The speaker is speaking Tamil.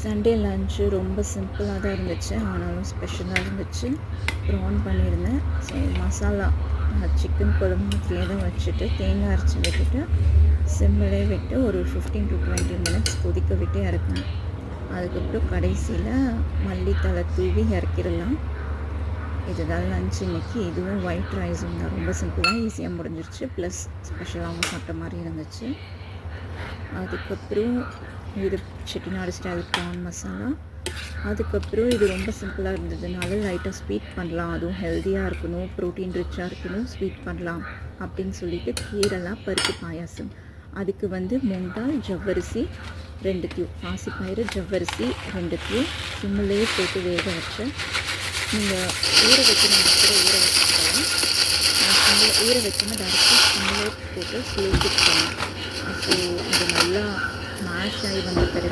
சண்டே லன்ச்சு ரொம்ப சிம்பிளாக தான் இருந்துச்சு, ஆனாலும் ஸ்பெஷலாக இருந்துச்சு. ப்ரான் பண்ணியிருந்தேன். ஸோ மசாலா சிக்கன் குழம்பு மாதிரியே தான் வச்சுட்டு தேங்காய் அரைச்சி விட்டுட்டு சிம்மிலே விட்டு ஒரு 15 to 20 மினிட்ஸ் கொதிக்க விட்டு இறக்கணும். அதுக்கப்புறம் கடைசியில் மல்லித்தலை தூவி இறக்கிடலாம். இதுதான் லன்ச் இன்றைக்கி. இதுவும் ஒயிட் ரைஸும் தான். ரொம்ப சிம்பிளாக ஈஸியாக முடிஞ்சிருச்சு, ப்ளஸ் ஸ்பெஷலாகவும் சாப்பிட்ட மாதிரி இருந்துச்சு. அதுக்கப்புறம் இது செட்டிநாடு ஸ்டைல் ப்ரான் மசாலா. அதுக்கப்புறம் இது ரொம்ப சிம்பிளாக இருந்ததுனால லைட்டாக ஸ்வீட் பண்ணலாம், அதுவும் ஹெல்த்தியாக இருக்கணும், ப்ரோட்டீன் ரிச்சாக இருக்கணும், ஸ்வீட் பண்ணலாம் அப்படின்னு சொல்லிட்டு கீரைலாம் பருப்பு பாயாசம். அதுக்கு மூங் தால், ஜவ்வரிசி 2 டியூப், பாசிப்பயிறு, ஜவ்வரிசி 2 டியூப் சிம்மிலேயே போட்டு வேக வச்சேன். நீங்கள் ஊற வைக்கணும் கூட ஊற வச்சுக்கலாம். நான் ஊற வச்சுன்னா டேரெக்டாக சிம்மிலே போட்டு ஸ்லோ குக் பண்ணேன். ஸோ அது நல்லா மேஷ் ஆகி வந்த பிறகு